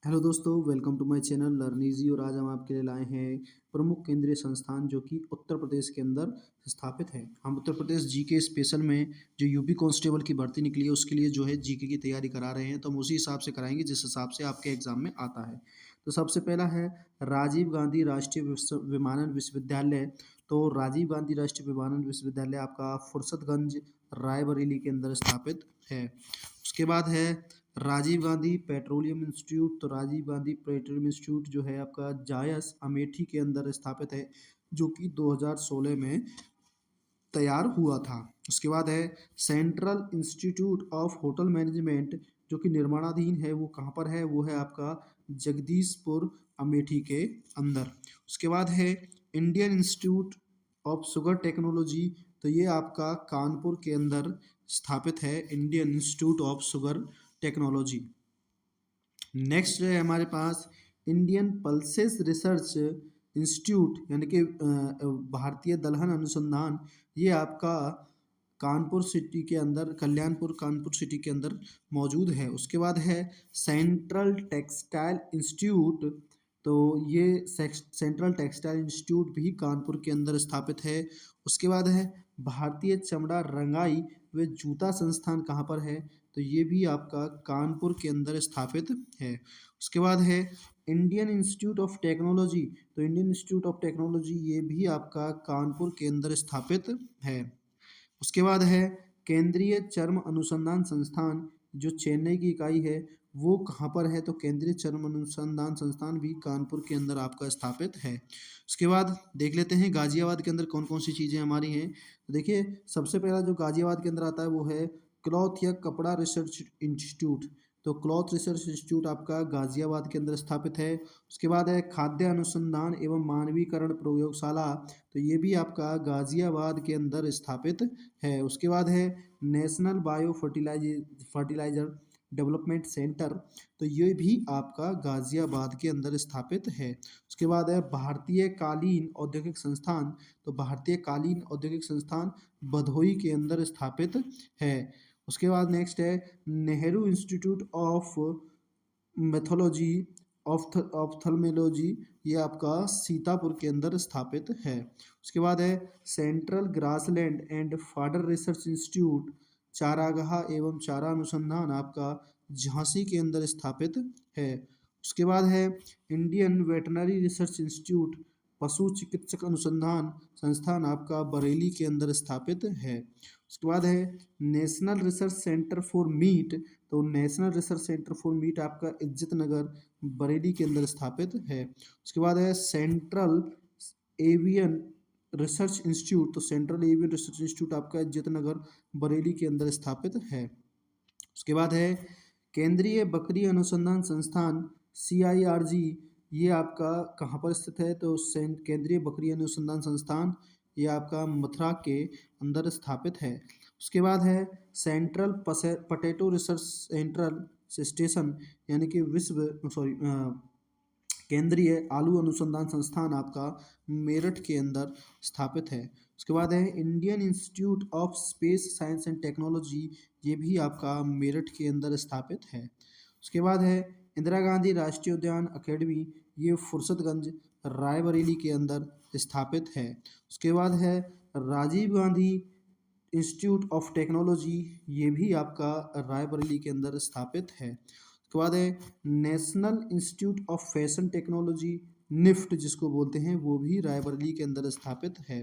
Hello दोस्तों, welcome to my channel learn easy. और आज हम आपके लिए लाए हैं प्रमुख केंद्रीय संस्थान जो कि उत्तर प्रदेश के अंदर स्थापित है। हम उत्तर प्रदेश जीके स्पेशल में जो यूपी कांस्टेबल की भर्ती निकली है उसके लिए जो है जीके की तैयारी करा रहे हैं, तो हम उसी हिसाब से कराएंगे जिस हिसाब से आपके एग्जाम में आता है। तो सबसे पहला है राजीव गांधी राष्ट्रीय विमानन विश्वविद्यालय। तो राजीव गांधी राष्ट्रीय विमानन विश्वविद्यालय आपका फुर्सतगंज रायबरेली के अंदर स्थापित है। उसके बाद है राजीव गांधी पेट्रोलियम इंस्टीट्यूट। तो राजीव गांधी पेट्रोलियम इंस्टीट्यूट जो है आपका जायस अमेठी के अंदर स्थापित है, जो कि 2016 में तैयार हुआ था। उसके बाद है central institute of hotel management, जो कि निर्माणाधीन है। वो कहाँ पर है? वो है आपका जगदीशपुर अमेठी के अंदर। उसके बाद है Indian institute of sugar technology. तो ये आपका कानपुर के अंदर स्थापित है, Indian institute of sugar technology. Next है हमारे पास इंडियन पल्सेस रिसर्च इंस्टीट्यूट, यानी कि भारतीय दलहन अनुसंधान। ये आपका कानपुर सिटी के अंदर, कल्याणपुर कानपुर सिटी के अंदर मौजूद है। उसके बाद है सेंट्रल टेक्सटाइल इंस्टीट्यूट। तो ये सेंट्रल टेक्सटाइल इंस्टीट्यूट भी कानपुर के अंदर स्थापित है। उसके बाद है भारतीय चमड़ा रंगाई व जूता संस्थान। कहाँ पर है? तो ये भी आपका कानपुर के अंदर स्थापित है। उसके बाद है इंडियन इंस्टीट्यूट ऑफ टेक्नोलॉजी। तो इंडियन इंस्टीट्यूट ऑफ टेक्नोलॉजी ये भी आपका कानपुर के अंदर स्थापित है। उसके बाद है केंद्रीय चर्म अनुसंधान संस्थान, जो चेन्नई की इकाई है, वो कहाँ पर है? तो केंद्रीय चर्म अनुसंधान संस्थान भी कानपुर के अंदर आपका स्थापित है। उसके बाद देख लेते हैं गाजियाबाद के अंदर कौन कौन सी चीज़ें हमारी हैं। तो देखिए, सबसे पहला जो गाजियाबाद के अंदर आता है वो है क्लॉथ या कपड़ा रिसर्च इंस्टीट्यूट। तो क्लॉथ रिसर्च इंस्टीट्यूट आपका गाजियाबाद के अंदर स्थापित है। उसके बाद है खाद्य अनुसंधान एवं मानवीकरण प्रयोगशाला। तो ये भी आपका गाजियाबाद के अंदर स्थापित है। उसके बाद है national bio fertiliser development centre. तो ये भी आपका गाजियाबाद के अंदर स्थापित है। उसके बाद है भारतीय कालीन औद्योगिक संस्थान। तो भारतीय कालीन औद्योगिक संस्थान भदोही के अंदर स्थापित है। उसके बाद नेक्स्ट है Nehru institute of mythology ophthalmology. ये आपका सीतापुर के अंदर स्थापित है। उसके बाद है central grassland and fodder research institute, चारागाह एवं चारा अनुसंधान आपका झांसी के अंदर स्थापित है। उसके बाद है इंडियन वेटनरी रिसर्च इंस्टीट्यूट, पशु चिकित्सक अनुसंधान संस्थान आपका बरेली के अंदर स्थापित है। उसके बाद है national research centre for meat. तो national research centre for meat आपका इज्जत नगर बरेली के अंदर स्थापित है। उसके बाद है सेंट्रल एवियन रिसर्च इंस्टीट्यूट। तो सेंट्रल एवियन रिसर्च इंस्टीट्यूट आपका इज्जत नगर बरेली के अंदर स्थापित है। उसके बाद है केंद्रीय बकरी अनुसंधान संस्थान CIRG। ये आपका कहाँ पर स्थित है? तो केंद्रीय बकरी अनुसंधान संस्थान ये आपका मथुरा के अंदर स्थापित है। उसके बाद है central potato research central station, यानी कि केंद्रीय आलू अनुसंधान संस्थान आपका मेरठ के अंदर स्थापित है। उसके बाद है Indian institute of space science and technology. ये भी आपका मेरठ के अंदर स्थापित है। उसके बाद है इंदिरा गांधी राष्ट्रीय उद्यान अकेडमी। ये फुर्सतगंज रायबरेली के अंदर स्थापित है। उसके बाद है Rajiv Gandhi institute of technology. ये भी आपका रायबरेली के अंदर स्थापित है। उसके बाद है national institute of fashion technology, NIFT जिसको बोलते हैं, वो भी रायबरेली के अंदर स्थापित है।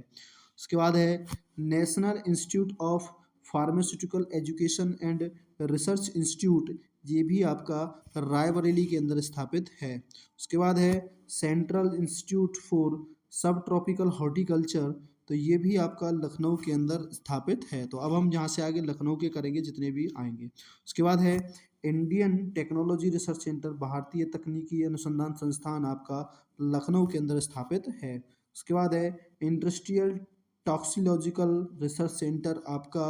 उसके बाद है national institute of pharmaceutical education and research institute. ये भी आपका रायबरेली के अंदर स्थापित है। उसके बाद है सेंट्रल इंस्टीट्यूट फॉर सब ट्रॉपिकल हॉर्टिकल्चर। तो ये भी आपका लखनऊ के अंदर स्थापित है। तो अब हम यहाँ से आगे लखनऊ के करेंगे जितने भी आएंगे। उसके बाद है इंडियन टेक्नोलॉजी रिसर्च सेंटर, भारतीय तकनीकी अनुसंधान संस्थान आपका लखनऊ के अंदर स्थापित है। उसके बाद है इंडस्ट्रियल टॉक्सिकोलॉजिकल रिसर्च सेंटर आपका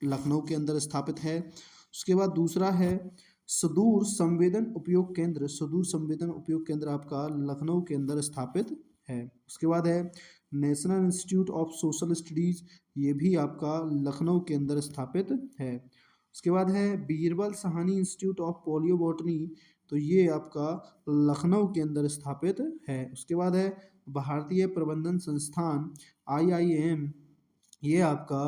लखनऊ के अंदर स्थापित है। उसके बाद दूसरा है सुदूर संवेदन उपयोग केंद्र। सुदूर संवेदन उपयोग केंद्र आपका लखनऊ के अंदर स्थापित है। उसके बाद है national institute of social studies. ये भी आपका लखनऊ के अंदर स्थापित है। उसके बाद है Birbal Sahni institute of polio botany, तो ये आपका लखनऊ के अंदर स्थापित है। उसके बाद है भारतीय प्रबंधन संस्थान IIM, ये आपका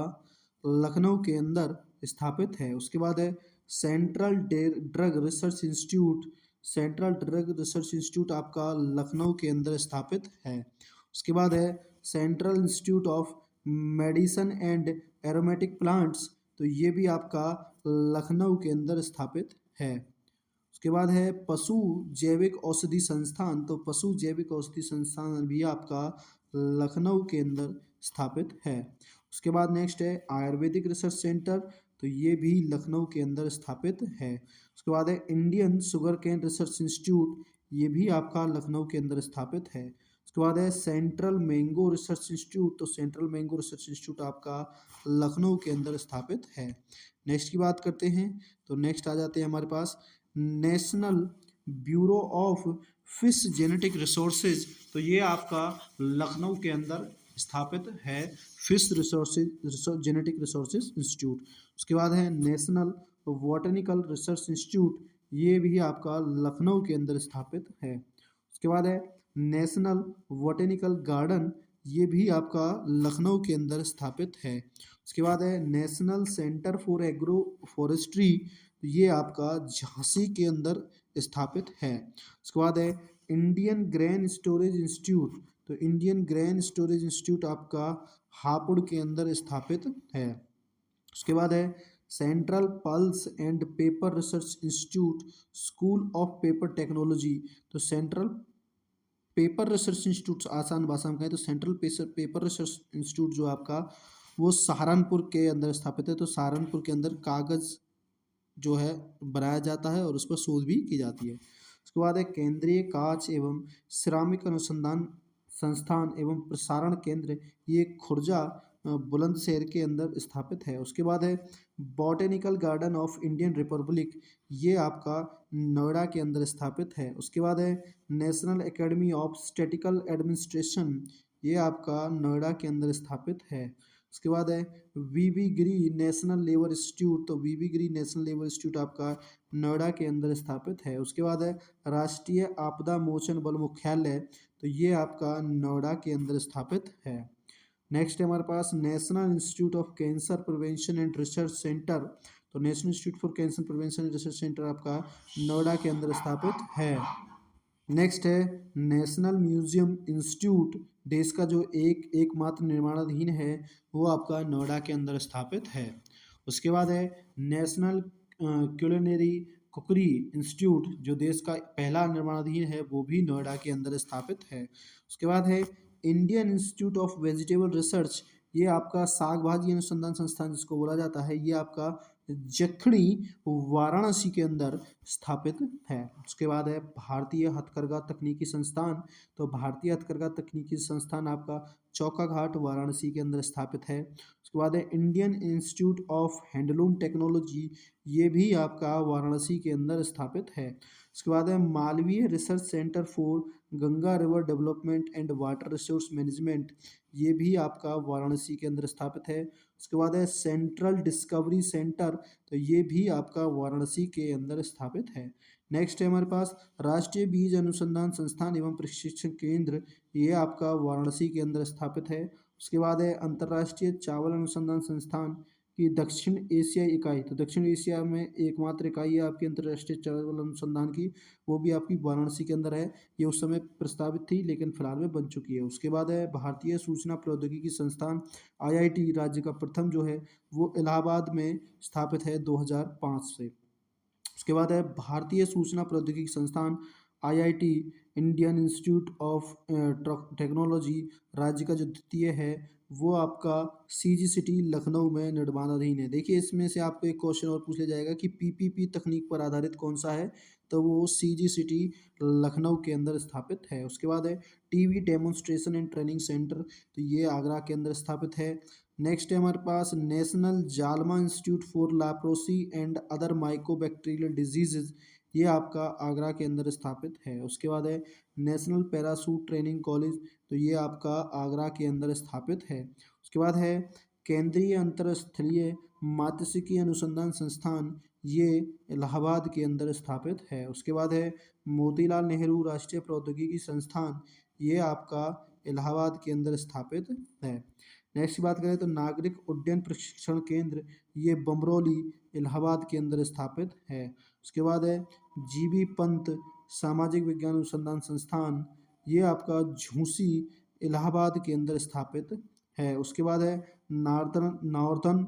लखनऊ के अंदर स्थापित है। उसके बाद है central drug research institute, central drug research institute आपका लखनऊ के अंदर स्थापित है। उसके बाद है central institute of medicine and aromatic plants, तो ये भी आपका लखनऊ के अंदर स्थापित है। उसके बाद है पशु जैविक औषधि संस्थान, तो पशु जैविक औषधि संस्थान भी आपका लखनऊ के अंदर स्थापित है। उसके बाद नेक्स्ट है आयुर्वेदिक रिसर्च सेंटर, तो ये भी लखनऊ के अंदर स्थापित है। उसके बाद है Indian sugar cane research institute, ये भी आपका लखनऊ के अंदर स्थापित है। उसके बाद है सेंट्रल मैंगो रिसर्च इंस्टीट्यूट, तो सेंट्रल मैंगो रिसर्च इंस्टीट्यूट आपका लखनऊ के अंदर स्थापित है। नेक्स्ट की बात करते हैं, तो नेक्स्ट आ जाते हैं हमारे पास national bureau of fish genetic resources, तो ये आपका लखनऊ के अंदर स्थापित है, fish resources genetic resources institute. उसके बाद है नेशनल बॉटनिकल रिसर्च इंस्टीट्यूट, ये भी आपका लखनऊ के अंदर स्थापित है। उसके बाद है नेशनल बॉटनिकल गार्डन, ये भी आपका लखनऊ के अंदर स्थापित है। उसके बाद है national centre for agro forestry, ये आपका झांसी के अंदर स्थापित है। उसके बाद है इंडियन ग्रेन स्टोरेज इंस्टीट्यूट, तो इंडियन ग्रेन स्टोरेज इंस्टीट्यूट आपका हापुड़ के अंदर स्थापित है। उसके बाद है central pulse and paper research institute school of paper technology, तो सेंट्रल पेपर रिसर्च इंस्टीट्यूट आसान भाषा में कहें तो सेंट्रल पेपर रिसर्च इंस्टीट्यूट जो आपका वो सहारनपुर के अंदर स्थापित है। तो सहारनपुर के अंदर कागज़ जो है बनाया जाता है और उस पर शोध भी की जाती है। उसके बाद है केंद्रीय कांच एवं सिरामिक अनुसंधान संस्थान एवं प्रसारण केंद्र, ये खुर्जा बुलंदशहर के अंदर स्थापित है। उसके बाद है botanical garden of Indian Republic, ये आपका नोएडा के अंदर स्थापित है। उसके बाद है national academy of statistical administration, ये आपका नोएडा के अंदर स्थापित है। उसके बाद है वीवी गिरी नेशनल लेबर इंस्टीट्यूट, तो वीवी गिरी नेशनल लेबर इंस्टीट्यूट आपका नोएडा के अंदर स्थापित है। उसके बाद है राष्ट्रीय आपदा मोचन बल मुख्यालय, तो ये आपका नोएडा के अंदर स्थापित है। नेक्स्ट है हमारे पास national institute of cancer prevention and research centre, तो national institute for cancer prevention and research centre आपका नोएडा के अंदर स्थापित है। नेक्स्ट है नेशनल म्यूजियम इंस्टीट्यूट, देश का जो एकमात्र निर्माणाधीन है वो आपका नोएडा के अंदर स्थापित है। उसके बाद है नेशनल क्यूलिनरी कुकरी इंस्टीट्यूट, जो देश का पहला निर्माणाधीन है वो भी नोएडा के अंदर स्थापित है। उसके बाद है Indian institute of vegetable research, ये आपका साग भाजी अनुसंधान संस्थान जिसको बोला जाता है, ये आपका जखणी वाराणसी के अंदर स्थापित है। उसके बाद है भारतीय हथकरघा तकनीकी संस्थान, तो भारतीय हथकरघा तकनीकी संस्थान आपका चौका घाट वाराणसी के अंदर स्थापित है। उसके बाद है Indian institute of handloom technology, ये भी आपका वाराणसी के अंदर स्थापित है। उसके बाद है Malviya research centre for Ganga river development and water resource management, ये भी आपका वाराणसी के अंदर स्थापित है। उसके बाद है सेंट्रल डिस्कवरी सेंटर, तो ये भी आपका वाराणसी के अंदर स्थापित है। नेक्स्ट है हमारे पास राष्ट्रीय बीज अनुसंधान संस्थान एवं प्रशिक्षण केंद्र, ये आपका वाराणसी के अंदर स्थापित है। उसके बाद है अंतर्राष्ट्रीय चावल अनुसंधान संस्थान की दक्षिण एशियाई इकाई, तो दक्षिण एशिया में एकमात्र इकाई है आपकी अंतर्राष्ट्रीय चावल अनुसंधान की, वो भी आपकी वाराणसी के अंदर है। ये उस समय प्रस्तावित थी लेकिन फिलहाल में बन चुकी है। उसके बाद है भारतीय सूचना प्रौद्योगिकी संस्थान IIT, राज्य का प्रथम जो है वो इलाहाबाद में स्थापित है 2005 से। उसके बाद है भारतीय सूचना प्रौद्योगिकी संस्थान IIT, Indian institute of technology, राज्य का जो द्वितीय है वो आपका CGCT लखनऊ में निर्माणाधीन है। देखिए इसमें से आपको एक क्वेश्चन और पूछ लिया जाएगा कि PPP तकनीक पर आधारित कौन सा है, तो वो CGCT लखनऊ के अंदर स्थापित है। उसके बाद है TV demonstration and training centre, तो ये आगरा के अंदर स्थापित है। नेक्स्ट है हमारे पास national JALMA institute for leprosy and other mycobacterial diseases, ये आपका आगरा के अंदर स्थापित है। उसके बाद है नेशनल पैराशूट ट्रेनिंग कॉलेज, तो ये आपका आगरा के अंदर स्थापित है। उसके बाद है केंद्रीय अंतरस्थलीय मात्स्यिकी अनुसंधान संस्थान, ये इलाहाबाद के अंदर स्थापित है। उसके बाद है मोतीलाल नेहरू राष्ट्रीय प्रौद्योगिकी संस्थान, ये आपका इलाहाबाद के अंदर स्थापित है। नेक्स्ट बात करें तो नागरिक उड्डयन प्रशिक्षण केंद्र, ये बमरौली इलाहाबाद के अंदर स्थापित है। उसके बाद है जीबी पंत सामाजिक विज्ञान अनुसंधान संस्थान, ये आपका झूसी इलाहाबाद के अंदर स्थापित है। उसके बाद है northern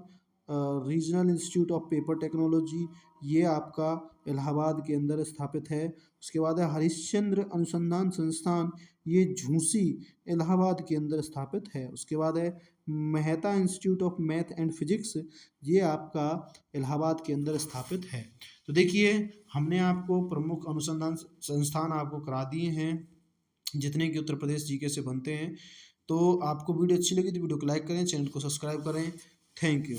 regional institute of paper technology, ये आपका इलाहाबाद के अंदर स्थापित है। उसके बाद है हरिश्चंद्र अनुसंधान संस्थान, ये झूसी इलाहाबाद के अंदर स्थापित है। उसके बाद है Mehta institute of math and physics, ये आपका इलाहाबाद के अंदर स्थापित है। तो देखिए हमने आपको प्रमुख अनुसंधान संस्थान आपको करा दिए हैं जितने कि उत्तर प्रदेश जीके से बनते हैं। तो आपको वीडियो अच्छी लगी तो वीडियो को लाइक करें, चैनल को सब्सक्राइब करें। Thank you.